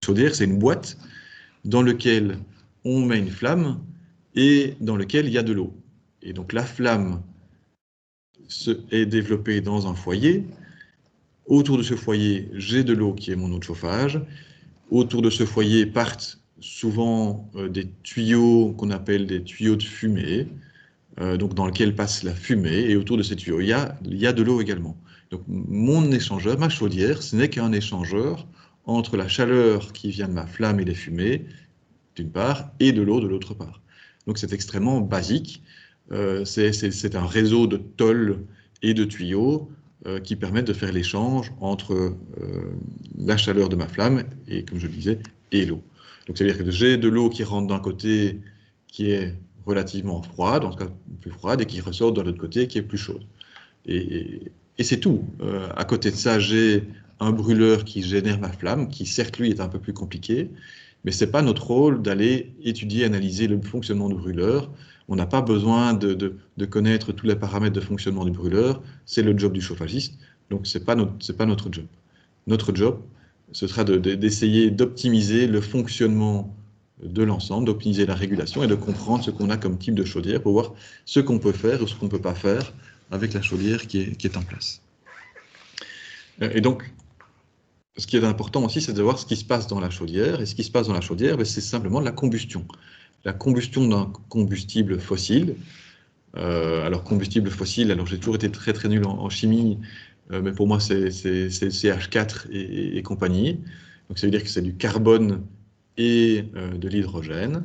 chaudière, c'est une boîte dans laquelle on met une flamme et dans laquelle il y a de l'eau. Et donc la flamme est développée dans un foyer. Autour de ce foyer, j'ai de l'eau qui est mon eau de chauffage. Autour de ce foyer partent souvent des tuyaux qu'on appelle des tuyaux de fumée, donc dans lesquels passe la fumée, et autour de ces tuyaux, il y a de l'eau également. Donc mon échangeur, ma chaudière, ce n'est qu'un échangeur entre la chaleur qui vient de ma flamme et des fumées, d'une part, et de l'eau de l'autre part. Donc c'est extrêmement basique. C'est un réseau de tôles et de tuyaux qui permettent de faire l'échange entre la chaleur de ma flamme et, comme je le disais, et l'eau. Donc, ça veut dire que j'ai de l'eau qui rentre d'un côté qui est relativement froide, en tout cas plus froide, et qui ressort de l'autre côté qui est plus chaude. Et c'est tout. À côté de ça, j'ai un brûleur qui génère ma flamme, qui certes, lui, est un peu plus compliqué, mais ce n'est pas notre rôle d'aller étudier, analyser le fonctionnement du brûleur. On n'a pas besoin de connaître tous les paramètres de fonctionnement du brûleur. C'est le job du chauffagiste, donc ce n'est pas notre job. Notre job, ce sera d'essayer d'optimiser le fonctionnement de l'ensemble, d'optimiser la régulation et de comprendre ce qu'on a comme type de chaudière pour voir ce qu'on peut faire ou ce qu'on ne peut pas faire avec la chaudière qui est en place. Et donc, ce qui est important aussi, c'est de voir ce qui se passe dans la chaudière. Et ce qui se passe dans la chaudière, c'est simplement la combustion. La combustion d'un combustible fossile. Alors, combustible fossile, alors j'ai toujours été très très nul en chimie, mais pour moi, c'est CH4 et compagnie. Donc, ça veut dire que c'est du carbone et de l'hydrogène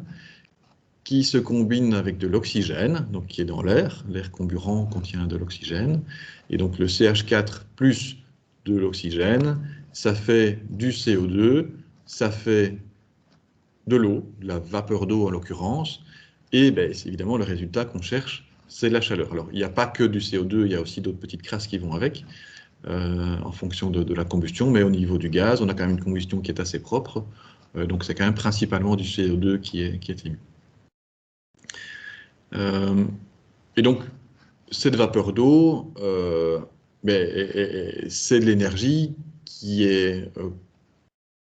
qui se combinent avec de l'oxygène, donc qui est dans l'air. L'air comburant contient de l'oxygène. Et donc, le CH4 plus de l'oxygène, ça fait du CO2, ça fait de l'eau, de la vapeur d'eau en l'occurrence, et évidemment le résultat qu'on cherche, c'est la chaleur. Alors il n'y a pas que du CO2, il y a aussi d'autres petites crasses qui vont avec, en fonction de la combustion, mais au niveau du gaz, on a quand même une combustion qui est assez propre, donc c'est quand même principalement du CO2 qui est émis. Et donc cette vapeur d'eau, c'est de l'énergie qui est...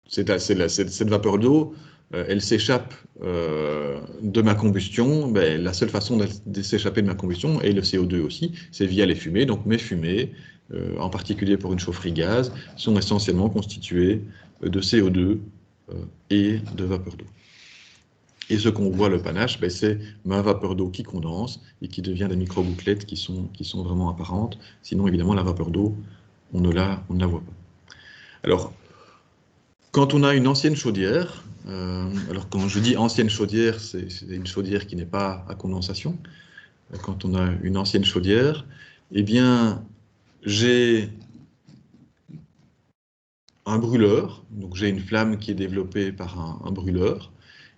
cette vapeur d'eau, elle s'échappe de ma combustion. La seule façon de s'échapper de ma combustion, et le CO2 aussi, c'est via les fumées. Donc mes fumées, en particulier pour une chaufferie gaz, sont essentiellement constituées de CO2 et de vapeur d'eau. Et ce qu'on voit, le panache, c'est ma vapeur d'eau qui condense et qui devient des micro-gouttelettes qui sont vraiment apparentes. Sinon, évidemment, la vapeur d'eau, on ne la voit pas. Alors, quand on a une ancienne chaudière, alors quand je dis ancienne chaudière, c'est une chaudière qui n'est pas à condensation. Quand on a une ancienne chaudière, eh bien, j'ai un brûleur, donc j'ai une flamme qui est développée par un brûleur.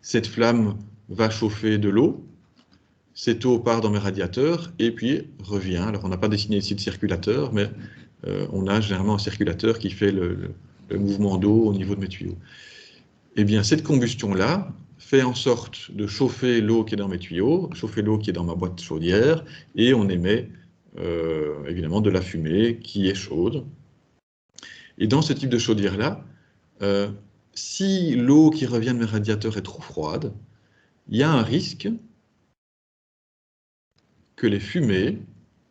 Cette flamme va chauffer de l'eau. Cette eau part dans mes radiateurs et puis revient. Alors on n'a pas dessiné ici de circulateur, mais on a généralement un circulateur qui fait le mouvement d'eau au niveau de mes tuyaux. Eh bien, cette combustion-là fait en sorte de chauffer l'eau qui est dans mes tuyaux, chauffer l'eau qui est dans ma boîte chaudière, et on émet évidemment de la fumée qui est chaude. Et dans ce type de chaudière-là, si l'eau qui revient de mes radiateurs est trop froide, il y a un risque que les fumées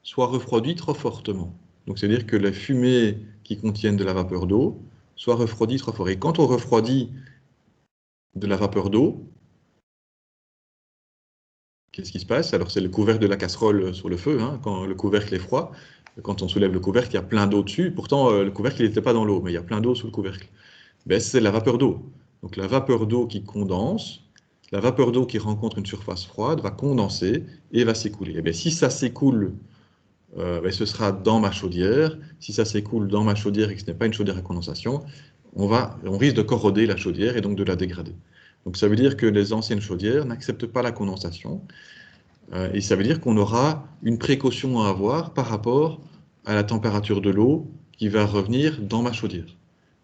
soient refroidies trop fortement. Donc, c'est-à-dire que les fumées qui contiennent de la vapeur d'eau soient refroidies trop fort. Et quand on refroidit de la vapeur d'eau, qu'est-ce qui se passe? Alors, c'est le couvercle de la casserole sur le feu, hein, quand le couvercle est froid. Quand on soulève le couvercle, il y a plein d'eau dessus. Pourtant, le couvercle n'était pas dans l'eau, mais il y a plein d'eau sous le couvercle. C'est la vapeur d'eau. Donc, la vapeur d'eau qui condense, la vapeur d'eau qui rencontre une surface froide va condenser et va s'écouler. Si ça s'écoule, ce sera dans ma chaudière. Si ça s'écoule dans ma chaudière et que ce n'est pas une chaudière à condensation, on risque de corroder la chaudière et donc de la dégrader. Donc ça veut dire que les anciennes chaudières n'acceptent pas la condensation, et ça veut dire qu'on aura une précaution à avoir par rapport à la température de l'eau qui va revenir dans ma chaudière.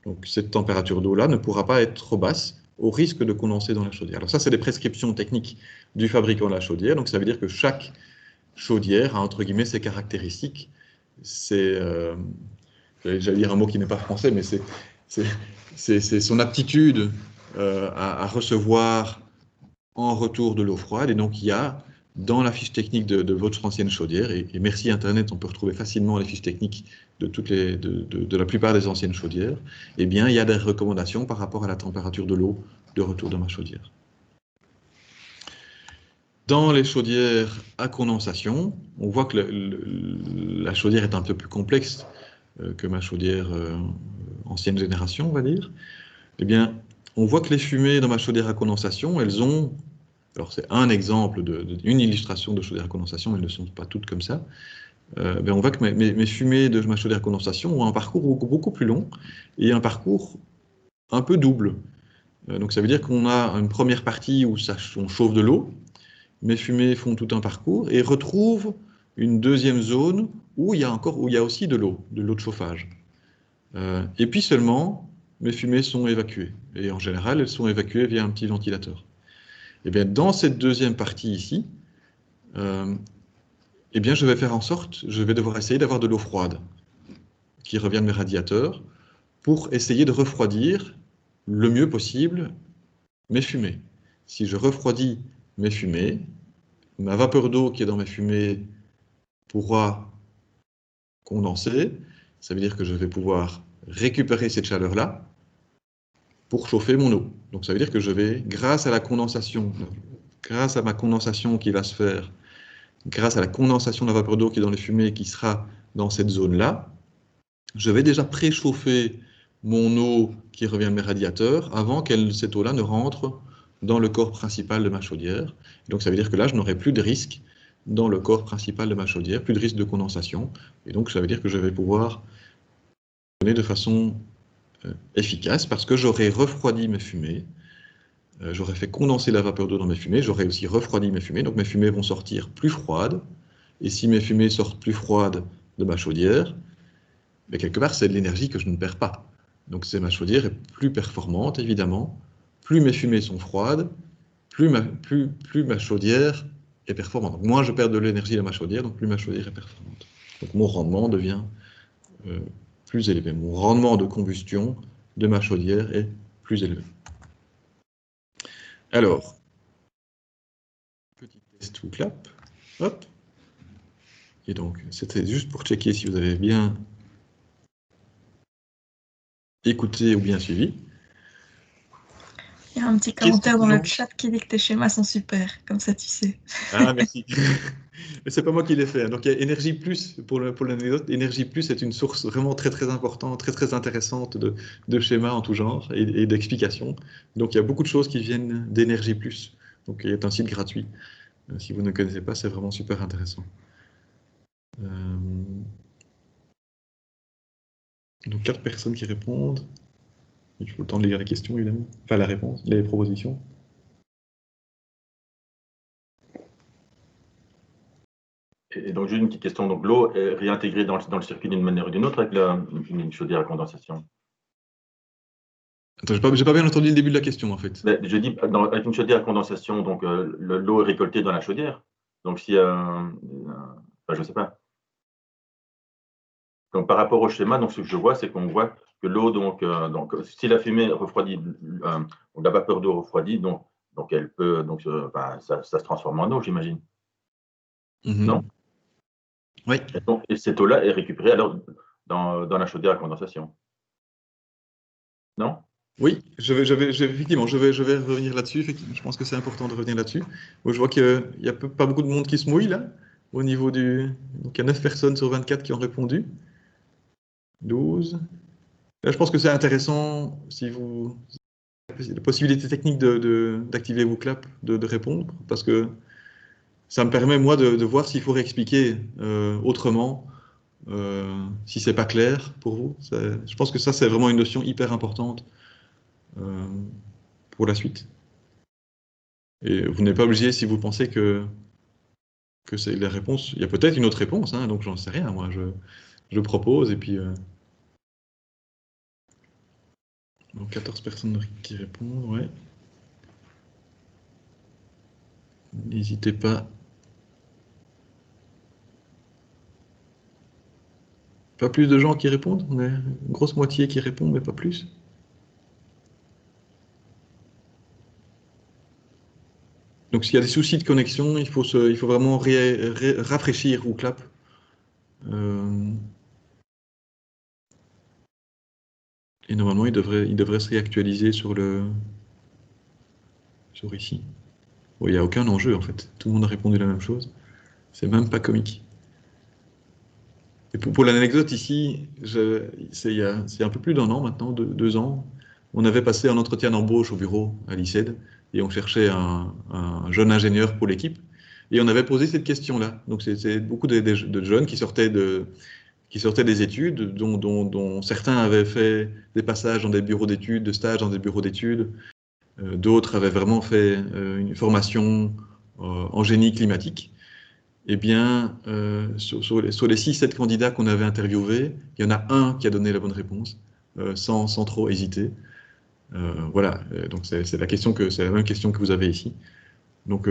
Donc cette température d'eau-là ne pourra pas être trop basse au risque de condenser dans la chaudière. Alors ça, c'est des prescriptions techniques du fabricant de la chaudière, donc ça veut dire que chaque chaudière a entre guillemets ses caractéristiques. C'est, j'allais dire un mot qui n'est pas français, mais c'est son aptitude à recevoir en retour de l'eau froide. Et donc, il y a dans la fiche technique de votre ancienne chaudière, et merci Internet, on peut retrouver facilement les fiches techniques de la plupart des anciennes chaudières, eh bien, il y a des recommandations par rapport à la température de l'eau de retour de ma chaudière. Dans les chaudières à condensation, on voit que la chaudière est un peu plus complexe que ma chaudière ancienne génération, on va dire. Eh bien, on voit que les fumées dans ma chaudière à condensation, elles ont... Alors, c'est un exemple, une illustration de chaudière à condensation, mais elles ne sont pas toutes comme ça. Ben on voit que mes fumées de ma chaudière à condensation ont un parcours beaucoup plus long et un parcours un peu double. Donc, ça veut dire qu'on a une première partie où on chauffe de l'eau, mes fumées font tout un parcours et retrouvent une deuxième zone où il y a aussi de l'eau de chauffage. Et puis seulement, mes fumées sont évacuées. Et en général, elles sont évacuées via un petit ventilateur. Et bien, dans cette deuxième partie ici, eh bien, je vais devoir essayer d'avoir de l'eau froide qui revient de mes radiateurs pour essayer de refroidir le mieux possible mes fumées. Si je refroidis mes fumées, ma vapeur d'eau qui est dans mes fumées pourra condenser. Ça veut dire que je vais pouvoir récupérer cette chaleur-là pour chauffer mon eau. Donc ça veut dire que je vais, grâce à la condensation, grâce à ma condensation qui va se faire, grâce à la condensation de la vapeur d'eau qui est dans les fumées qui sera dans cette zone-là, je vais déjà préchauffer mon eau qui revient de mes radiateurs avant que cette eau-là ne rentre dans le corps principal de ma chaudière. Donc ça veut dire que là, je n'aurai plus de risque dans le corps principal de ma chaudière, plus de risque de condensation. Et donc ça veut dire que je vais pouvoir fonctionner de façon efficace parce que j'aurai refroidi mes fumées, j'aurai fait condenser la vapeur d'eau dans mes fumées, j'aurai aussi refroidi mes fumées, donc mes fumées vont sortir plus froides. Et si mes fumées sortent plus froides de ma chaudière, mais quelque part, c'est de l'énergie que je ne perds pas. Donc ma chaudière est plus performante, évidemment. Plus mes fumées sont froides, plus ma chaudière est performante. Donc moins je perds de l'énergie dans ma chaudière, donc plus ma chaudière est performante. Donc mon rendement devient plus élevé. Mon rendement de combustion de ma chaudière est plus élevé. Alors, petit test ou clap. Hop. Et donc, c'était juste pour checker si vous avez bien écouté ou bien suivi. Il y a un petit commentaire dans le chat qui dit que tes schémas sont super, comme ça tu sais. Ah, merci. Mais c'est pas moi qui l'ai fait. Donc, il y a Énergie Plus, pour l'anecdote, Énergie Plus est une source vraiment très importante, très intéressante de schémas en tout genre et d'explications. Donc, il y a beaucoup de choses qui viennent d'Énergie Plus. Donc, il y a un site gratuit. Si vous ne connaissez pas, c'est vraiment super intéressant. Donc, 4 personnes qui répondent. Il faut le temps de lire les questions, évidemment. Enfin, la réponse, les propositions. Et donc, j'ai une petite question. Donc, l'eau est réintégrée dans le circuit d'une manière ou d'une autre avec une chaudière à condensation. Attends, j'ai pas bien entendu le début de la question, en fait. Mais je dis, avec une chaudière à condensation, donc l'eau est récoltée dans la chaudière. Donc, si, enfin, je ne sais pas. Donc, par rapport au schéma, donc, ce que je vois, c'est qu'on voit que l'eau, donc, si la fumée refroidit, la vapeur d'eau refroidit, donc elle peut, ça se transforme en eau, j'imagine. Non? Oui. Et cette eau-là est récupérée alors dans la chaudière à condensation. Non? Oui, effectivement, je vais revenir là-dessus. Je pense que c'est important de revenir là-dessus. Moi, je vois qu'il n'y a pas beaucoup de monde qui se mouille là, au niveau du... Donc, il y a 9 personnes sur 24 qui ont répondu. 12. Là, je pense que c'est intéressant, si vous... la possibilité technique d'activer vos claps, de répondre, parce que ça me permet, moi, de voir s'il faut réexpliquer autrement, si c'est pas clair pour vous. Je pense que ça, c'est vraiment une notion hyper importante pour la suite. Et vous n'êtes pas obligé, si vous pensez que c'est la réponse, il y a peut-être une autre réponse, hein, donc j'en sais rien, moi, je propose, et puis... Donc 14 personnes qui répondent, ouais. N'hésitez pas. Pas plus de gens qui répondent? On est une grosse moitié qui répond, mais pas plus. Donc s'il y a des soucis de connexion, il faut vraiment rafraîchir ou clap. Et normalement, il devrait se réactualiser sur ici. Bon, il n'y a aucun enjeu en fait. Tout le monde a répondu la même chose. C'est même pas comique. Et pour l'anecdote ici, c'est un peu plus d'1 an maintenant, 2 ans, on avait passé un entretien d'embauche au bureau à l'ICED et on cherchait un jeune ingénieur pour l'équipe. Et on avait posé cette question-là. Donc c'est beaucoup de jeunes qui sortaient des études, dont certains avaient fait des passages dans des bureaux d'études, de stages dans des bureaux d'études. D'autres avaient vraiment fait une formation en génie climatique. Eh bien, sur les 6-7 candidats qu'on avait interviewés, il y en a un qui a donné la bonne réponse, sans trop hésiter. Voilà, donc c'est la même question que vous avez ici. Donc,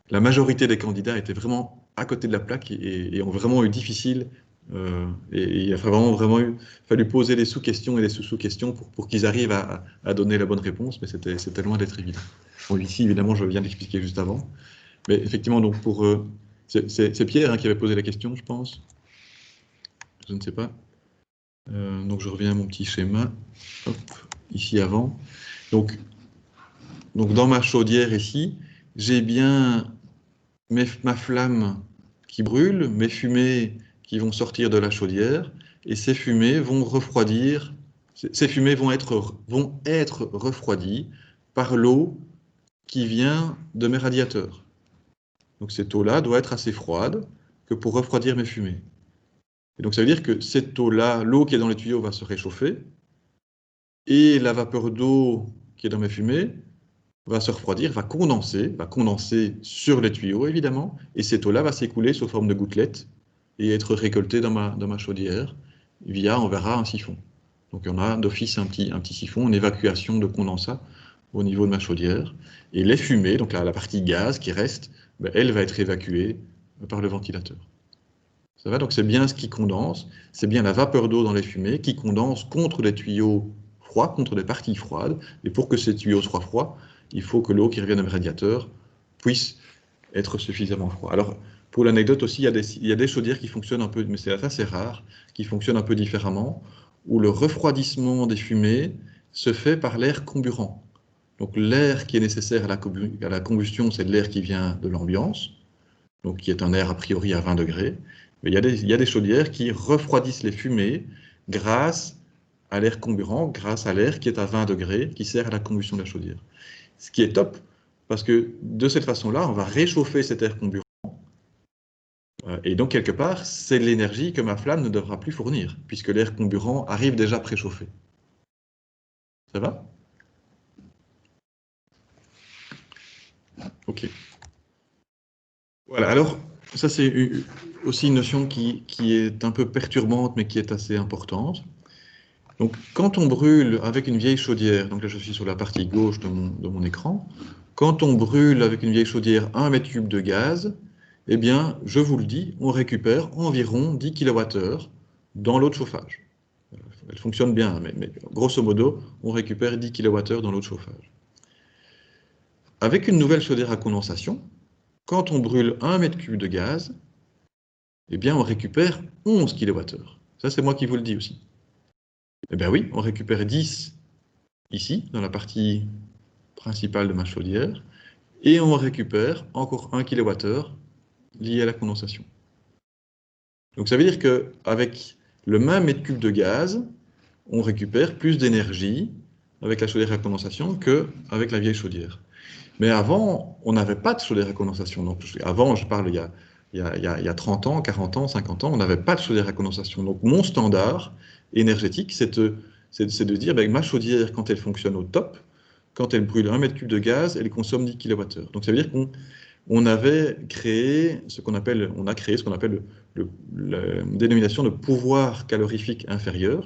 la majorité des candidats étaient vraiment à côté de la plaque et ont vraiment eu difficile. Et il a vraiment fallu poser des sous-questions et des sous-questions pour qu'ils arrivent à donner la bonne réponse, mais c'était loin d'être évident. Bon, ici, évidemment, je viens d'expliquer juste avant. Mais effectivement, donc c'est Pierre qui avait posé la question, je pense. Je ne sais pas. Donc je reviens à mon petit schéma. Hop, ici avant. Donc dans ma chaudière ici, j'ai bien ma flamme qui brûle, mes fumées qui vont sortir de la chaudière, et ces fumées vont refroidir. Ces fumées vont être refroidies par l'eau qui vient de mes radiateurs. Donc cette eau-là doit être assez froide que pour refroidir mes fumées. Et donc ça veut dire que cette eau-là, l'eau qui est dans les tuyaux va se réchauffer, et la vapeur d'eau qui est dans mes fumées va se refroidir, va condenser sur les tuyaux évidemment, et cette eau-là va s'écouler sous forme de gouttelettes et être récoltée dans ma chaudière via, on verra, un siphon. Donc on a d'office un petit siphon, une évacuation de condensat au niveau de ma chaudière, et les fumées, donc la partie gaz qui reste, elle va être évacuée par le ventilateur. Ça va, donc c'est bien ce qui condense, c'est bien la vapeur d'eau dans les fumées qui condense contre les tuyaux froids, contre les parties froides, et pour que ces tuyaux soient froids, il faut que l'eau qui revient du radiateur puisse être suffisamment froide. Alors, pour l'anecdote aussi, il y a des chaudières qui fonctionnent un peu, mais c'est assez rare, qui fonctionnent un peu différemment, où le refroidissement des fumées se fait par l'air comburant. Donc l'air qui est nécessaire à la combustion, c'est l'air qui vient de l'ambiance, donc qui est un air a priori à 20 degrés. Mais il y a des chaudières qui refroidissent les fumées grâce à l'air comburant, grâce à l'air qui est à 20 degrés, qui sert à la combustion de la chaudière. Ce qui est top, parce que de cette façon-là, on va réchauffer cet air comburant. Et donc, quelque part, c'est l'énergie que ma flamme ne devra plus fournir, puisque l'air comburant arrive déjà préchauffé. Ça va? Ok. Voilà, alors, ça c'est aussi une notion qui est un peu perturbante, mais qui est assez importante. Donc, quand on brûle avec une vieille chaudière, donc là je suis sur la partie gauche de mon écran, quand on brûle avec une vieille chaudière 1 mètre cube de gaz, eh bien, je vous le dis, on récupère environ 10 kWh dans l'eau de chauffage. Elle fonctionne bien, mais grosso modo, on récupère 10 kWh dans l'eau de chauffage. Avec une nouvelle chaudière à condensation, quand on brûle 1 mètre cube de gaz, eh bien, on récupère 11 kWh. Ça, c'est moi qui vous le dis aussi. Eh bien oui, on récupère 10 ici, dans la partie principale de ma chaudière, et on récupère encore 1 kWh lié à la condensation. Donc ça veut dire qu'avec le même mètre cube de gaz, on récupère plus d'énergie avec la chaudière à condensation qu'avec la vieille chaudière. Mais avant, on n'avait pas de chaudière à condensation. Donc avant, je parle il y a 30 ans, 40 ans, 50 ans, on n'avait pas de chaudière à condensation. Donc mon standard énergétique, c'est de dire, ma chaudière, quand elle fonctionne au top, quand elle brûle 1 mètre cube de gaz, elle consomme 10 kWh. Donc ça veut dire qu'on avait créé ce qu'on appelle, la dénomination de pouvoir calorifique inférieur.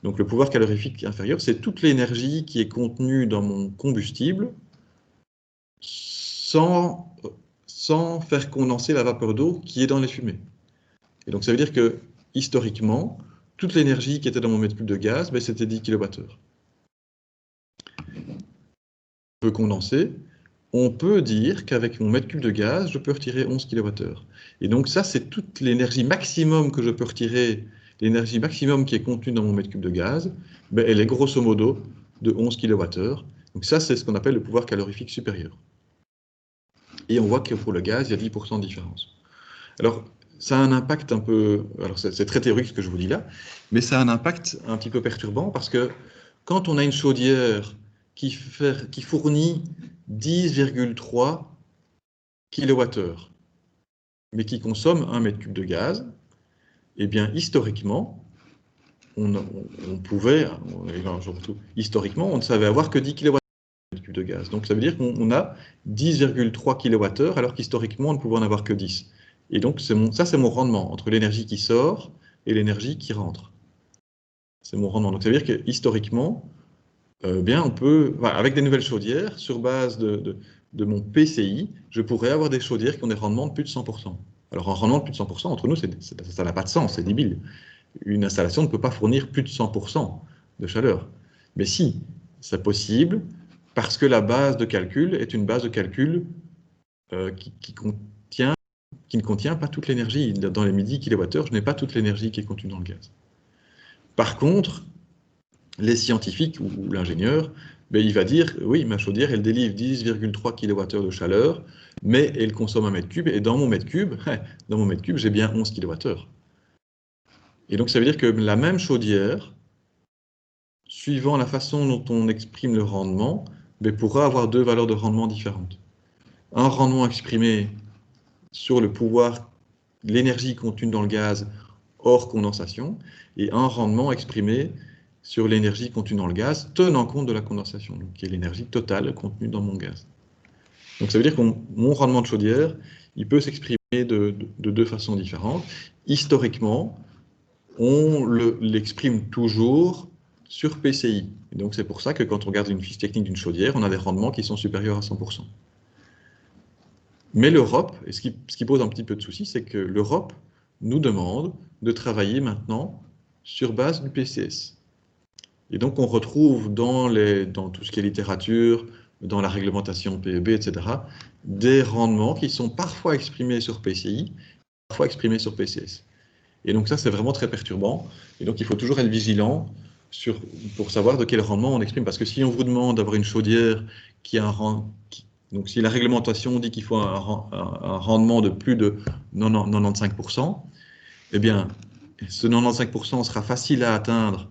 Donc le pouvoir calorifique inférieur, c'est toute l'énergie qui est contenue dans mon combustible sans faire condenser la vapeur d'eau qui est dans les fumées. Et donc ça veut dire que historiquement, toute l'énergie qui était dans mon mètre cube de gaz, ben, c'était 10 kWh. On peut condenser. On peut dire qu'avec mon mètre cube de gaz, je peux retirer 11 kWh. Et donc ça, c'est toute l'énergie maximum que je peux retirer, l'énergie maximum qui est contenue dans mon mètre cube de gaz, ben, elle est grosso modo de 11 kWh. Donc ça, c'est ce qu'on appelle le pouvoir calorifique supérieur. Et on voit que pour le gaz, il y a 10% de différence. Alors, ça a un impact un peu... Alors, c'est très théorique ce que je vous dis là, mais ça a un impact un petit peu perturbant parce que quand on a une chaudière qui fournit 10,3 kWh, mais qui consomme 1 mètre cube de gaz, eh bien, historiquement, on ne savait avoir que 10 kWh de gaz. Donc, ça veut dire qu'on a 10,3 kWh, alors qu'historiquement, on ne pouvait en avoir que 10. Et donc, ça, c'est mon rendement, entre l'énergie qui sort et l'énergie qui rentre. C'est mon rendement. Donc, ça veut dire que historiquement, bien, on peut, avec des nouvelles chaudières, sur base de mon PCI, je pourrais avoir des chaudières qui ont des rendements de plus de 100%. Alors, un rendement de plus de 100%, entre nous, ça n'a pas de sens, c'est débile. Une installation ne peut pas fournir plus de 100% de chaleur. Mais si, c'est possible, parce que la base de calcul est une base de calcul qui ne contient pas toute l'énergie. Dans les 1000 kWh, je n'ai pas toute l'énergie qui est contenue dans le gaz. Par contre, les scientifiques ou l'ingénieur, ben, il va dire, oui, ma chaudière, elle délivre 10,3 kWh de chaleur, mais elle consomme 1 mètre cube, et dans mon mètre cube, j'ai bien 11 kWh. Et donc, ça veut dire que la même chaudière, suivant la façon dont on exprime le rendement, ben, pourra avoir deux valeurs de rendement différentes. Un rendement exprimé sur le pouvoir, l'énergie contenue dans le gaz hors condensation, et un rendement exprimé sur l'énergie contenue dans le gaz, tenant compte de la condensation, donc qui est l'énergie totale contenue dans mon gaz. Donc ça veut dire que mon rendement de chaudière, il peut s'exprimer de deux façons différentes. Historiquement, on l'exprime toujours sur PCI. Et donc c'est pour ça que quand on regarde une fiche technique d'une chaudière, on a des rendements qui sont supérieurs à 100%. Mais l'Europe, et ce qui pose un petit peu de souci, c'est que l'Europe nous demande de travailler maintenant sur base du PCS. Et donc on retrouve dans tout ce qui est littérature, dans la réglementation PEB, etc., des rendements qui sont parfois exprimés sur PCI, parfois exprimés sur PCS. Et donc ça, c'est vraiment très perturbant. Et donc il faut toujours être vigilant pour savoir de quel rendement on exprime. Parce que si on vous demande d'avoir une chaudière qui a un rendement... Donc si la réglementation dit qu'il faut un rendement de plus de 95%, eh bien, ce 95% sera facile à atteindre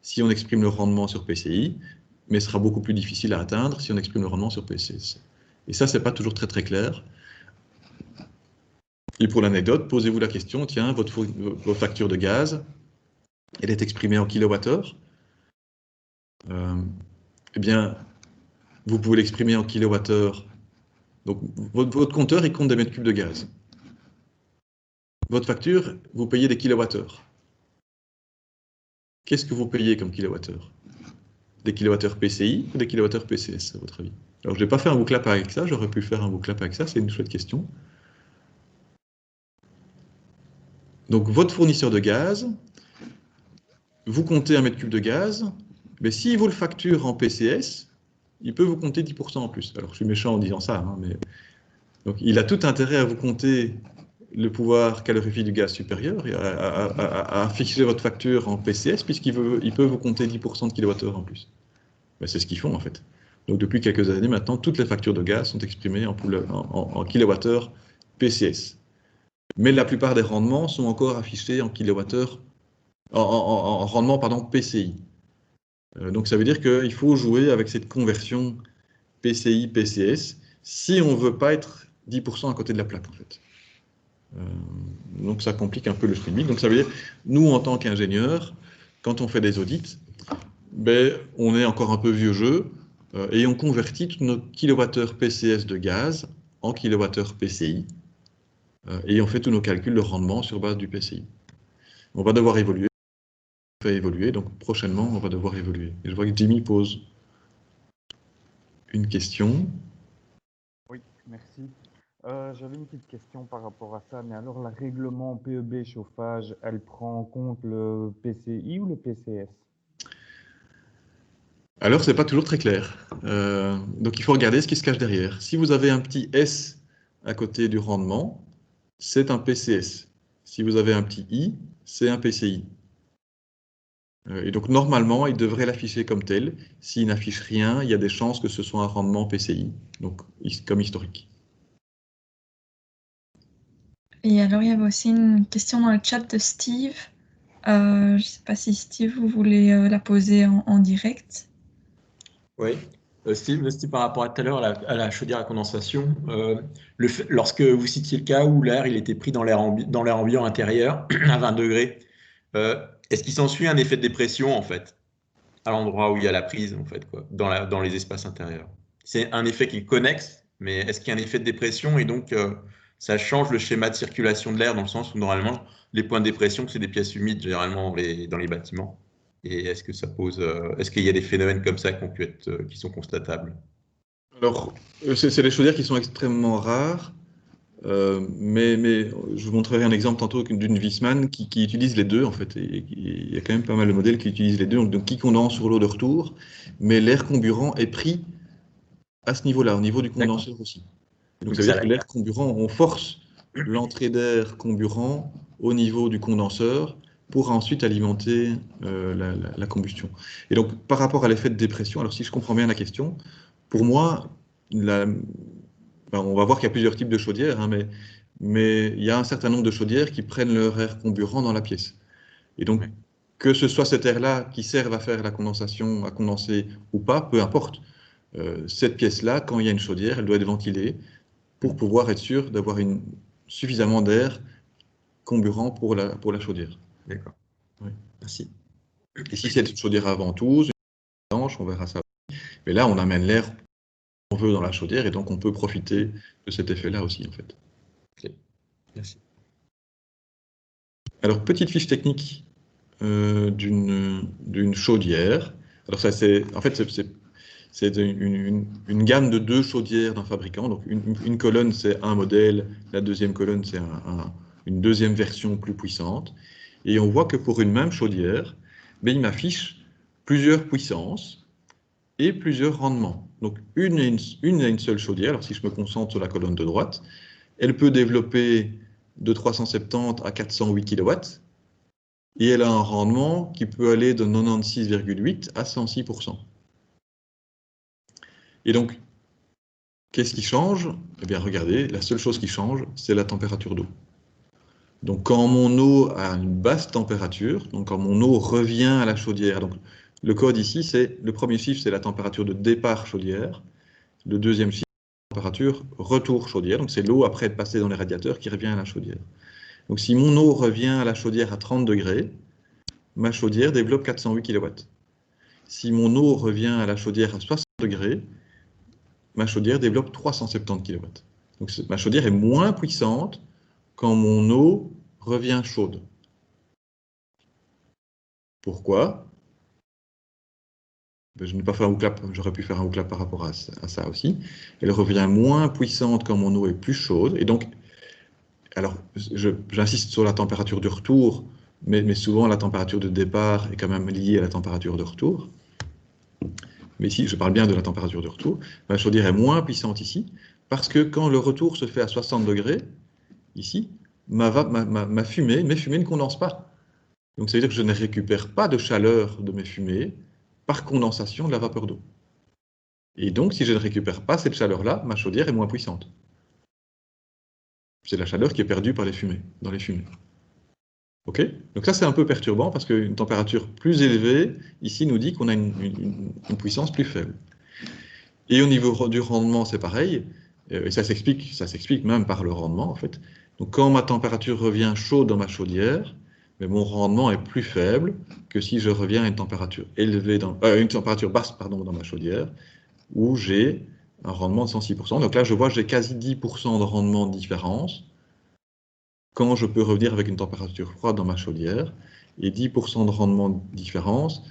si on exprime le rendement sur PCI, mais sera beaucoup plus difficile à atteindre si on exprime le rendement sur PCS. Et ça, c'est pas toujours très très clair. Et pour l'anecdote, posez-vous la question, tiens, votre facture de gaz, elle est exprimée en kilowattheure. Eh bien, vous pouvez l'exprimer en kilowattheure. Donc, votre compteur, il compte des mètres cubes de gaz. Votre facture, vous payez des kilowattheures. Qu'est-ce que vous payez comme kilowattheure? Des kilowattheures PCI ou des kilowattheures PCS, à votre avis? Alors, je n'ai pas fait un bouclap avec ça, j'aurais pu faire un bouclap avec ça, c'est une chouette question. Donc, votre fournisseur de gaz, vous comptez un mètre cube de gaz, mais s'il vous le facture en PCS, il peut vous compter 10% en plus. Alors, je suis méchant en disant ça, hein, mais... Donc, il a tout intérêt à vous compter le pouvoir calorifique du gaz supérieur et à fixer votre facture en PCS, puisqu'il peut vous compter 10% de kilowattheure en plus. Ben, c'est ce qu'ils font, en fait. Donc, depuis quelques années maintenant, toutes les factures de gaz sont exprimées en kilowattheure PCS. Mais la plupart des rendements sont encore affichés en kilowattheure, en rendement, pardon, PCI. Donc, ça veut dire qu'il faut jouer avec cette conversion PCI-PCS si on ne veut pas être 10% à côté de la plaque, en fait. Donc, ça complique un peu le schmilblick. Donc, ça veut dire, nous, en tant qu'ingénieurs, quand on fait des audits, ben, on est encore un peu vieux jeu et on convertit tous nos kilowattheures PCS de gaz en kilowattheures PCI et on fait tous nos calculs de rendement sur base du PCI. On va devoir évoluer. On fait évoluer, donc prochainement, on va devoir évoluer. Et je vois que Jimmy pose une question. Oui, merci. J'avais une petite question par rapport à ça, mais alors la règlement PEB chauffage, elle prend en compte le PCI ou le PCS? Alors, ce n'est pas toujours très clair. Donc, il faut regarder ce qui se cache derrière. Si vous avez un petit S à côté du rendement, c'est un PCS. Si vous avez un petit I, c'est un PCI. Et donc, normalement, il devrait l'afficher comme tel. S'il n'affiche rien, il y a des chances que ce soit un rendement PCI, donc comme historique. Et alors, il y avait aussi une question dans le chat de Steve. Je ne sais pas si Steve, vous voulez la poser en direct. Oui. Steve, par rapport à tout à l'heure à la chaudière à condensation, lorsque vous citiez le cas où l'air il était pris dans l'air ambiant intérieur à 20 degrés, est-ce qu'il s'ensuit un effet de dépression en fait à l'endroit où il y a la prise en fait quoi, dans les espaces intérieurs? C'est un effet qui est connexe, mais est-ce qu'il y a un effet de dépression et donc ça change le schéma de circulation de l'air dans le sens où normalement les points de dépression c'est des pièces humides généralement dans les bâtiments. Et est-ce que ça pose, est-ce qu'il y a des phénomènes comme ça qui ont pu être, qui sont constatables? Alors, c'est des chaudières qui sont extrêmement rares, mais je vous montrerai un exemple tantôt d'une Viessmann qui utilise les deux, en fait. Et il y a quand même pas mal de modèles qui utilisent les deux, donc qui condensent sur l'eau de retour, mais l'air comburant est pris à ce niveau-là, au niveau du condenseur aussi. Donc ça veut dire que l'air comburant, on force l'entrée d'air comburant au niveau du condenseur pour ensuite alimenter la combustion. Et donc par rapport à l'effet de dépression, alors si je comprends bien la question, pour moi, on va voir qu'il y a plusieurs types de chaudières, hein, mais il y a un certain nombre de chaudières qui prennent leur air comburant dans la pièce. Et donc, que ce soit cet air-là qui serve à faire la condensation, à condenser ou pas, peu importe. Cette pièce-là, quand il y a une chaudière, elle doit être ventilée pour pouvoir être sûr d'avoir suffisamment d'air comburant pour la chaudière. D'accord. Oui. Merci. Et si c'est une chaudière à ventouse, une blanche, on verra ça. Mais là, on amène l'air qu'on veut dans la chaudière et donc on peut profiter de cet effet-là aussi, en fait. Ok. Merci. Alors, petite fiche technique d'une chaudière. Alors, ça, en fait, c'est une gamme de 2 chaudières d'un fabricant. Donc, une colonne, c'est un modèle. La deuxième colonne, c'est une deuxième version plus puissante. Et on voit que pour une même chaudière, il m'affiche plusieurs puissances et plusieurs rendements. Donc, une à une seule chaudière. Alors, si je me concentre sur la colonne de droite, elle peut développer de 370 à 408 kW. Et elle a un rendement qui peut aller de 96,8 à 106%. Et donc, qu'est-ce qui change? Eh bien, regardez, la seule chose qui change, c'est la température d'eau. Donc, quand mon eau a une basse température, donc quand mon eau revient à la chaudière, donc le code ici, le premier chiffre, c'est la température de départ chaudière. Le deuxième chiffre, c'est la température retour chaudière. Donc, c'est l'eau après être passée dans les radiateurs qui revient à la chaudière. Donc, si mon eau revient à la chaudière à 30 degrés, ma chaudière développe 408 kW. Si mon eau revient à la chaudière à 60 degrés, ma chaudière développe 370 kW. Donc ma chaudière est moins puissante quand mon eau revient chaude. Pourquoi? Je n'ai pas fait un hooklap, j'aurais pu faire un hooklap par rapport à ça aussi. Elle revient moins puissante quand mon eau est plus chaude. Et donc, alors, j'insiste sur la température du retour, mais souvent la température de départ est quand même liée à la température de retour. Mais ici, je parle bien de la température de retour. Ma chaudière est moins puissante ici, parce que quand le retour se fait à 60 degrés, ici, mes fumées ne condensent pas. Donc ça veut dire que je ne récupère pas de chaleur de mes fumées par condensation de la vapeur d'eau. Et donc, si je ne récupère pas cette chaleur-là, ma chaudière est moins puissante. C'est la chaleur qui est perdue par les fumées, dans les fumées. Ok? Donc ça, c'est un peu perturbant parce qu'une température plus élevée, ici, nous dit qu'on a une puissance plus faible. Et au niveau du rendement, c'est pareil. Et ça s'explique même par le rendement, en fait. Donc quand ma température revient chaude dans ma chaudière, mais mon rendement est plus faible que si je reviens à une température élevée une température basse, pardon, dans ma chaudière, où j'ai un rendement de 106%. Donc là, je vois que j'ai quasi 10% de rendement de différence quand je peux revenir avec une température froide dans ma chaudière. Et 10% de rendement de différence,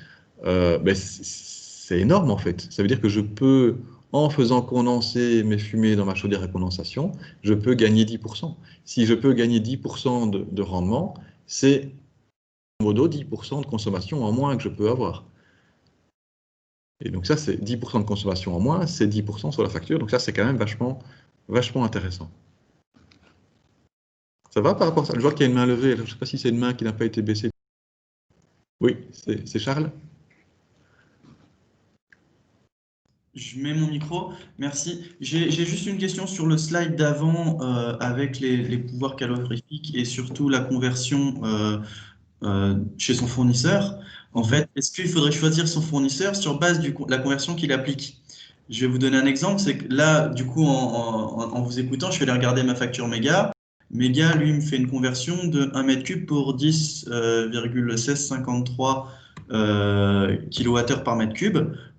c'est énorme en fait. Ça veut dire que je peux en faisant condenser mes fumées dans ma chaudière à condensation, je peux gagner 10%. Si je peux gagner 10% de rendement, c'est modo 10% de consommation en moins que je peux avoir. Et donc ça, c'est 10% de consommation en moins, c'est 10% sur la facture. Donc ça, c'est quand même vachement intéressant. Ça va par rapport à ça? Je vois qu'il y a une main levée. Je ne sais pas si c'est une main qui n'a pas été baissée. Oui, c'est Charles. Je mets mon micro, merci. J'ai juste une question sur le slide d'avant avec les pouvoirs calorifiques et surtout la conversion chez son fournisseur. En fait, est-ce qu'il faudrait choisir son fournisseur sur base de la conversion qu'il applique? Je vais vous donner un exemple, c'est que là, du coup, en vous écoutant, je vais aller regarder ma facture méga. Méga, lui, me fait une conversion de 1 mètre cube pour 10,1653 kWh par mètre cube.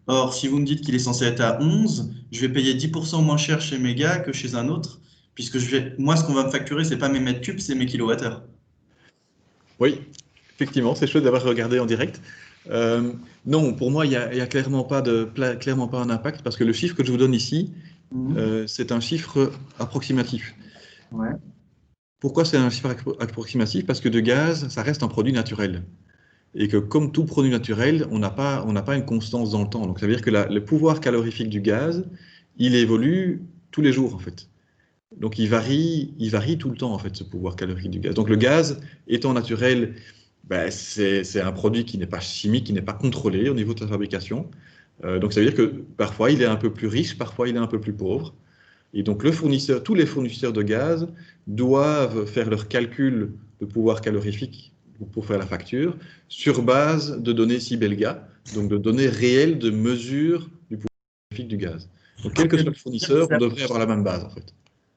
Or, si vous me dites qu'il est censé être à 11, je vais payer 10% moins cher chez Méga que chez un autre, puisque moi, ce qu'on va me facturer, c'est pas mes mètres cubes, c'est mes kilowattheures. Oui, effectivement, c'est chouette d'avoir regardé en direct. Non, pour moi, il n'y a clairement pas un impact, parce que le chiffre que je vous donne ici, c'est un chiffre approximatif. Ouais. Pourquoi c'est un chiffre approximatif? Parce que de gaz, ça reste un produit naturel. Et que comme tout produit naturel, on n'a pas une constance dans le temps. Donc ça veut dire que le pouvoir calorifique du gaz, il évolue tous les jours en fait. Donc il varie tout le temps en fait, ce pouvoir calorifique du gaz. Donc le gaz, étant naturel, ben, c'est un produit qui n'est pas chimique, qui n'est pas contrôlé au niveau de sa fabrication. Donc ça veut dire que parfois il est un peu plus riche, parfois il est un peu plus pauvre. Et donc tous les fournisseurs de gaz doivent faire leur calcul de pouvoir calorifique pour faire la facture sur base de données Sibelga, donc de données réelles de mesure du pouvoir calorifique du gaz. Donc quel que soit le fournisseur, on devrait avoir la même base en fait.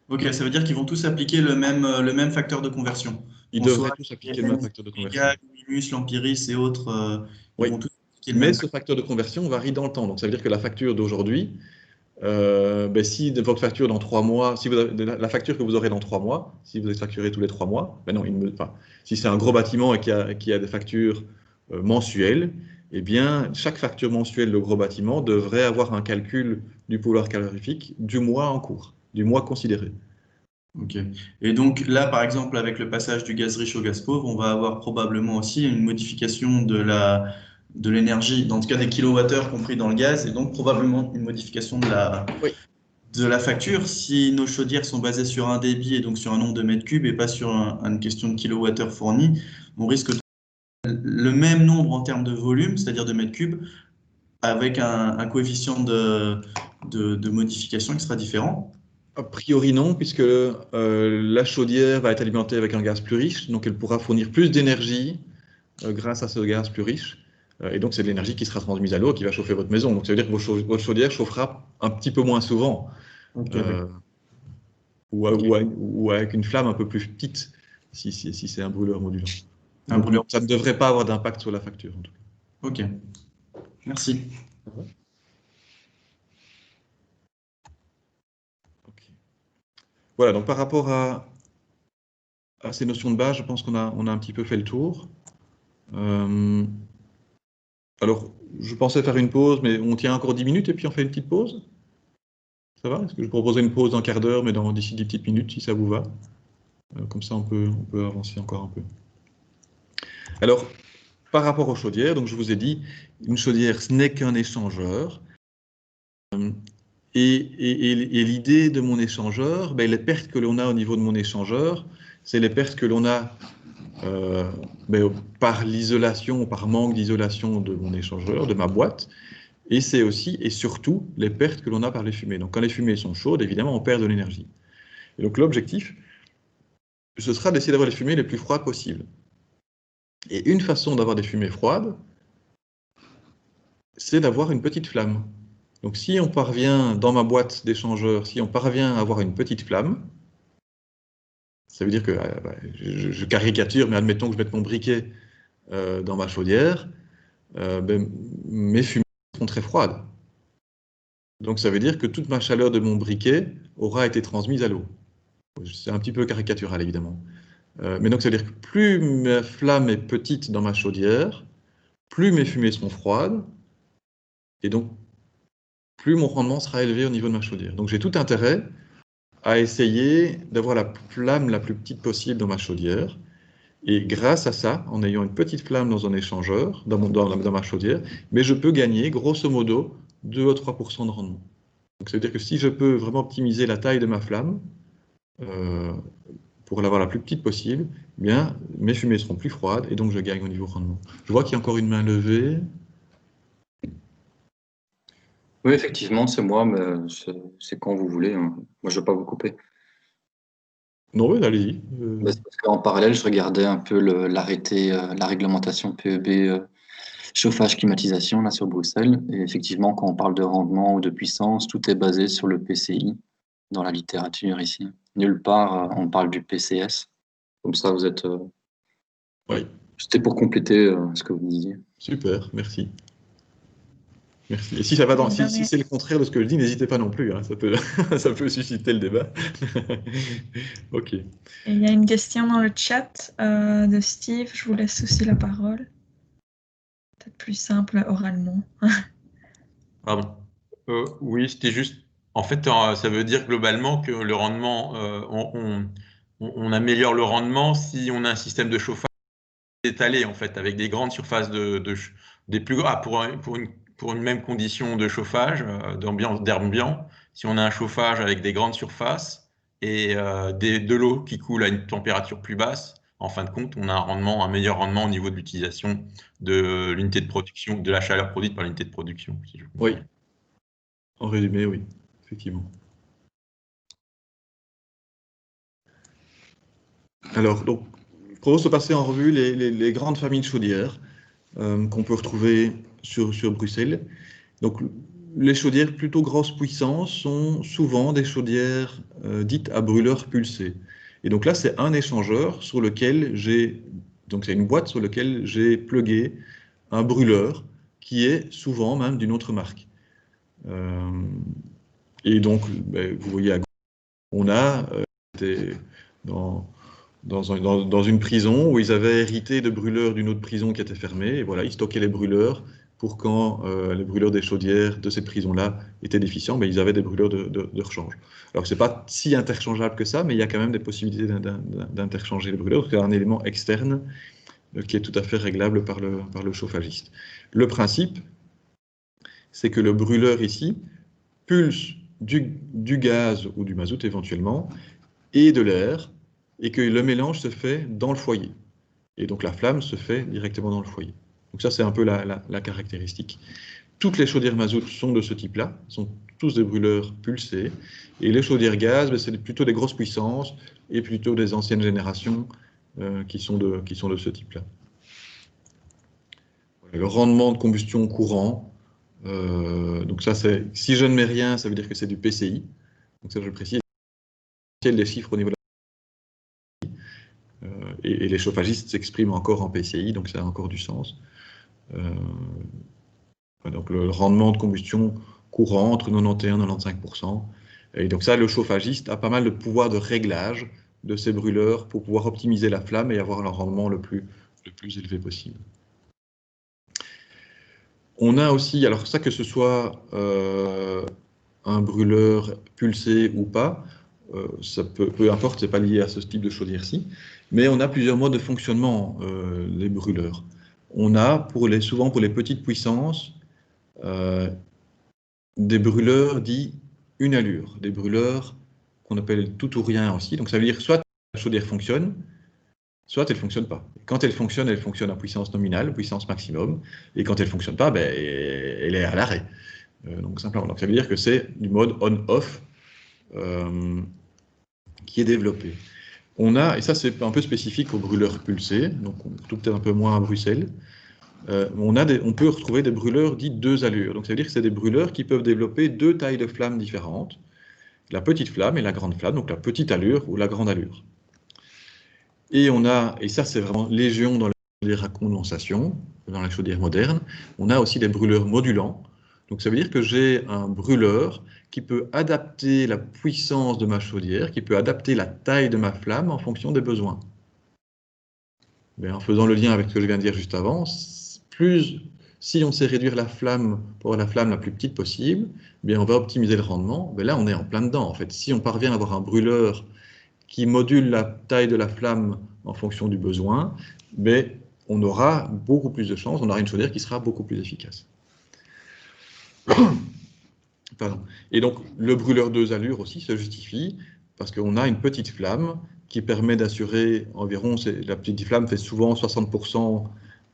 Ok, ça veut dire qu'ils vont tous appliquer le même facteur de conversion. Ils devraient tous appliquer le même facteur de conversion. Luminus, l'Empiris et autres, ils oui. vont tous appliquer le Mais même. ce facteur de conversion varie dans le temps. Donc ça veut dire que la facture d'aujourd'hui, ben si votre facture dans 3 mois, si vous avez, la facture que vous aurez dans 3 mois, si vous êtes facturé tous les 3 mois, ben non, si c'est un gros bâtiment et qu'il y a des factures mensuelles, eh bien, chaque facture mensuelle de gros bâtiment devrait avoir un calcul du pouvoir calorifique du mois en cours, du mois considéré. Ok. Et donc là, par exemple, avec le passage du gaz riche au gaz pauvre, on va avoir probablement aussi une modification de l'énergie, dans tout cas des kilowattheures compris dans le gaz, et donc probablement une modification Oui. de la facture. Si nos chaudières sont basées sur un débit et donc sur un nombre de mètres cubes et pas sur une question de kilowattheures fournis, on risque le même nombre en termes de volume, c'est-à-dire de mètres cubes, avec un coefficient de modification qui sera différent. A priori non, puisque la chaudière va être alimentée avec un gaz plus riche, donc elle pourra fournir plus d'énergie grâce à ce gaz plus riche. Et donc c'est de l'énergie qui sera transmise à l'eau, qui va chauffer votre maison. Donc ça veut dire que votre chaudière chauffera un petit peu moins souvent. Okay, ou avec une flamme un peu plus petite, si c'est un brûleur modulant. Donc, ça ne devrait pas avoir d'impact sur la facture, en tout cas. Ok, merci. Okay. Voilà, donc par rapport à ces notions de base, je pense qu'on a un petit peu fait le tour. Alors, je pensais faire une pause, mais on tient encore 10 minutes et puis on fait une petite pause. Ça va? Est-ce que je proposerai une pause d'un quart d'heure, mais d'ici 10 petites minutes, si ça vous va? Comme ça, on peut avancer encore un peu. Alors, par rapport aux chaudières, donc je vous ai dit, une chaudière, ce n'est qu'un échangeur. Et l'idée de mon échangeur, ben, les pertes que l'on a au niveau de mon échangeur, c'est les pertes que l'on a ben, par l'isolation, par manque d'isolation de mon échangeur, de ma boîte, et c'est aussi et surtout les pertes que l'on a par les fumées. Donc quand les fumées sont chaudes, évidemment, on perd de l'énergie. Et donc l'objectif, ce sera d'essayer d'avoir les fumées les plus froides possibles. Et une façon d'avoir des fumées froides, c'est d'avoir une petite flamme. Donc si on parvient, dans ma boîte d'échangeur, si on parvient à avoir une petite flamme, ça veut dire que, je caricature, mais admettons que je mette mon briquet dans ma chaudière, ben, mes fumées seront très froides. Donc ça veut dire que toute ma chaleur de mon briquet aura été transmise à l'eau. C'est un petit peu caricatural, évidemment. Mais donc ça veut dire que plus ma flamme est petite dans ma chaudière, plus mes fumées sont froides, et donc plus mon rendement sera élevé au niveau de ma chaudière. Donc j'ai tout intérêt à essayer d'avoir la flamme la plus petite possible dans ma chaudière. Et grâce à ça, en ayant une petite flamme dans un échangeur, dans ma chaudière, mais je peux gagner grosso modo 2 à 3% de rendement. Donc ça veut dire que si je peux vraiment optimiser la taille de ma flamme, pour l'avoir la plus petite possible, eh bien, mes fumées seront plus froides et donc je gagne au niveau rendement. Je vois qu'il y a encore une main levée. Oui, effectivement, c'est moi, mais c'est quand vous voulez, hein. Moi, je ne vais pas vous couper. Non, oui, allez-y. Bah, c'est parce qu'en parallèle, je regardais un peu l'arrêté, la réglementation PEB chauffage climatisation là sur Bruxelles. Et effectivement, quand on parle de rendement ou de puissance, tout est basé sur le PCI dans la littérature ici. Nulle part on parle du PCS. Comme ça, vous êtes. Oui. C'était pour compléter ce que vous disiez. Super, merci. Merci. Et si ça va si c'est le contraire de ce que je dis, n'hésitez pas non plus, hein, ça peut susciter le débat. Ok. Et il y a une question dans le chat de Steve, je vous laisse aussi la parole. Peut-être plus simple oralement. Pardon. Oui, c'était juste. En fait, ça veut dire globalement que le rendement, on améliore le rendement si on a un système de chauffage étalé, en fait, avec des grandes surfaces des plus pour une même condition de chauffage, d'air ambiant. Si on a un chauffage avec des grandes surfaces et de l'eau qui coule à une température plus basse, en fin de compte, on a un meilleur rendement au niveau de l'utilisation de l'unité de production, de la chaleur produite par l'unité de production. Si je comprends Oui. bien. En résumé, oui, effectivement. Alors, donc, je propose de passer en revue les grandes familles de chaudières qu'on peut retrouver sur Bruxelles. Donc, les chaudières plutôt grosse puissance sont souvent des chaudières dites à brûleur pulsé. Et donc là, c'est un échangeur sur lequel c'est une boîte sur laquelle j'ai plugué un brûleur qui est souvent même d'une autre marque. Et donc, vous voyez à gauche, on a dans une prison où ils avaient hérité de brûleurs d'une autre prison qui était fermée. Et voilà, ils stockaient les brûleurs pour quand les brûleurs des chaudières de cette prison-là étaient déficients, ils avaient des brûleurs de rechange. Alors, ce n'est pas si interchangeable que ça, mais il y a quand même des possibilités d'interchanger les brûleurs, parce qu'il y a un élément externe qui est tout à fait réglable par le chauffagiste. Le principe, c'est que le brûleur ici pulse du gaz ou du mazout éventuellement, et de l'air, et que le mélange se fait dans le foyer. Et donc la flamme se fait directement dans le foyer. Donc ça, c'est un peu la caractéristique. Toutes les chaudières mazout sont de ce type-là, sont tous des brûleurs pulsés, et les chaudières gaz, c'est plutôt des grosses puissances, et plutôt des anciennes générations qui sont de ce type-là. Le rendement de combustion courant, donc ça, si je ne mets rien, ça veut dire que c'est du PCI. Donc ça, je précise les chiffres au niveau de et les chauffagistes s'expriment encore en PCI, donc ça a encore du sens. Donc le rendement de combustion courant entre 91 et 95%. Et donc ça, le chauffagiste a pas mal de pouvoir de réglage de ces brûleurs pour pouvoir optimiser la flamme et avoir un rendement le plus élevé possible. On a aussi, alors ça, que ce soit un brûleur pulsé ou pas, ça peu importe, c'est pas lié à ce type de chaudière-ci, mais on a plusieurs modes de fonctionnement des brûleurs. On a souvent pour les petites puissances des brûleurs dits une allure, des brûleurs qu'on appelle tout ou rien aussi. Donc ça veut dire soit la chaudière fonctionne, soit elle ne fonctionne pas. Quand elle fonctionne à puissance nominale, puissance maximum, et quand elle ne fonctionne pas, elle est à l'arrêt. Donc simplement. Donc ça veut dire que c'est du mode on-off qui est développé. On a, et ça c'est un peu spécifique aux brûleurs pulsés, donc peut-être un peu moins à Bruxelles, on peut retrouver des brûleurs dits deux allures. Donc ça veut dire que c'est des brûleurs qui peuvent développer deux tailles de flammes différentes, la petite flamme et la grande flamme, donc la petite allure ou la grande allure. Et ça c'est vraiment légion dans les condensation, dans la chaudière moderne, on a aussi des brûleurs modulants. Donc ça veut dire que j'ai un brûleur qui peut adapter la puissance de ma chaudière, qui peut adapter la taille de ma flamme en fonction des besoins. Mais en faisant le lien avec ce que je viens de dire juste avant, plus Si on sait réduire la flamme pour avoir la flamme la plus petite possible, eh bien on va optimiser le rendement. Mais là, on est en plein dedans, en fait. Si on parvient à avoir un brûleur qui module la taille de la flamme en fonction du besoin, mais on aura beaucoup plus de chances, on aura une chaudière qui sera beaucoup plus efficace. Pardon. Et donc, le brûleur 2 allures aussi se justifie parce qu'on a une petite flamme qui permet d'assurer environ, la petite flamme fait souvent 60%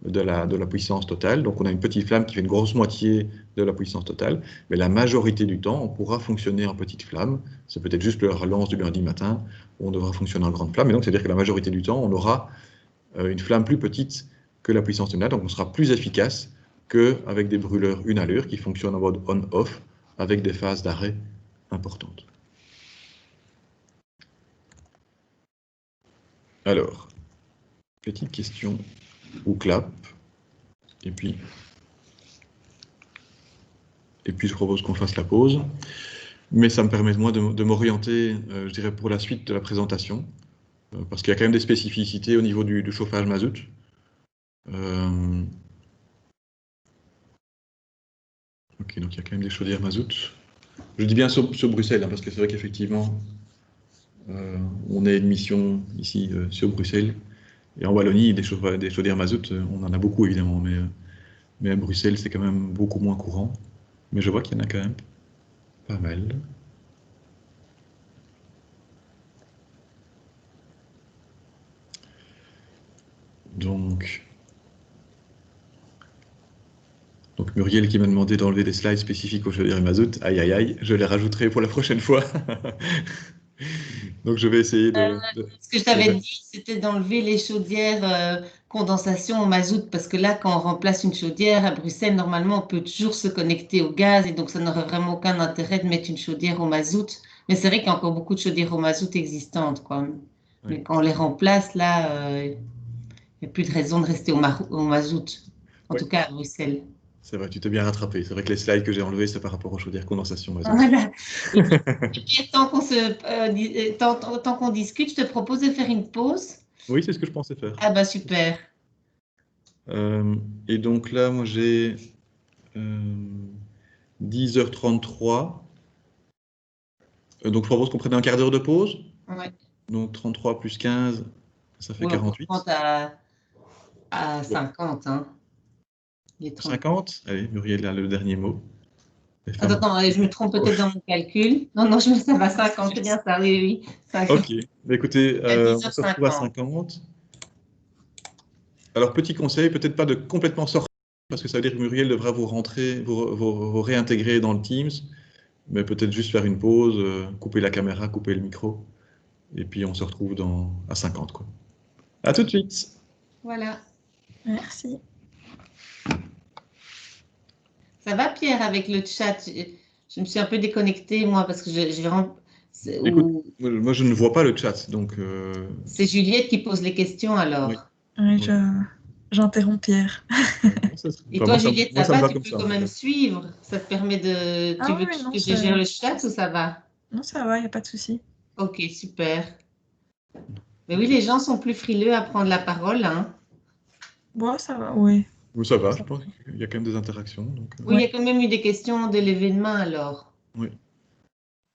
de la puissance totale, donc on a une petite flamme qui fait une grosse moitié de la puissance totale, mais la majorité du temps, on pourra fonctionner en petite flamme, c'est peut-être juste le relance du lundi matin, où on devra fonctionner en grande flamme, et donc c'est-à-dire que la majorité du temps, on aura une flamme plus petite que la puissance totale, donc on sera plus efficace qu'avec des brûleurs une allure qui fonctionnent en mode on-off, avec des phases d'arrêt importantes. Alors, petite question ou clap, et puis je propose qu'on fasse la pause, mais ça me permet moi de m'orienter, je dirais, pour la suite de la présentation, parce qu'il y a quand même des spécificités au niveau du chauffage mazout. Ok, donc il y a quand même des chaudières mazout. Je dis bien sur Bruxelles, hein, parce que c'est vrai qu'effectivement, on est une mission ici sur Bruxelles, et en Wallonie, des chaudières mazout, on en a beaucoup évidemment, mais à Bruxelles, c'est quand même beaucoup moins courant. Mais je vois qu'il y en a quand même pas mal. Donc Muriel qui m'a demandé d'enlever des slides spécifiques aux chaudières mazout. Aïe aïe aïe, je les rajouterai pour la prochaine fois. Donc je vais essayer Ce que je t'avais dit, c'était d'enlever les chaudières condensation au mazout, parce que là, quand on remplace une chaudière à Bruxelles, normalement, on peut toujours se connecter au gaz, et donc ça n'aurait vraiment aucun intérêt de mettre une chaudière au mazout. Mais c'est vrai qu'il y a encore beaucoup de chaudières au mazout existantes, quoi. Oui. Mais quand on les remplace, là, il n'y a plus de raison de rester au mazout, en tout cas à Bruxelles. C'est vrai, tu t'es bien rattrapé. C'est vrai que les slides que j'ai enlevés, c'est par rapport aux chaudières condensation mazout. Voilà. Et puis, tant qu'on discute, je te propose de faire une pause. Oui, c'est ce que je pensais faire. Ah bah super. Et donc là, moi j'ai 10h33. Donc je propose qu'on prenne un quart d'heure de pause. Ouais. Donc 33 plus 15, ça fait Ouais, 48. on compte à 50. Hein. 50? Allez, Muriel a le dernier mot. Attends, je me trompe peut-être dans mon calcul. Non, ça va 50, c'est bien ça, oui. 50. Ok, écoutez, on se retrouve à 50. Alors, petit conseil, peut-être pas de complètement sortir, parce que ça veut dire que Muriel devra vous réintégrer dans le Teams, mais peut-être juste faire une pause, couper la caméra, couper le micro, et puis on se retrouve à 50, quoi. À tout de suite. Voilà. Merci. Ça va, Pierre, avec le chat? Je me suis un peu déconnectée, moi, parce que Écoute, moi, je ne vois pas le chat, donc... C'est Juliette qui pose les questions, alors. Oui, j'interromps Pierre. Et toi, Juliette, ça va? Tu peux ça, quand même suivre? Ça te permet de... Tu veux que je gère le chat ou ça va? Non, ça va, il n'y a pas de souci. Ok, super. Mais oui, les gens sont plus frileux à prendre la parole, hein. Bon, ça va, oui. Oui, ça va, je pense qu'il y a quand même des interactions. Donc, oui, il y a quand même eu des questions de l'événement, alors. Oui.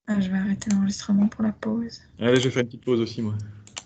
Je vais arrêter l'enregistrement pour la pause. Allez, je vais faire une petite pause aussi, moi.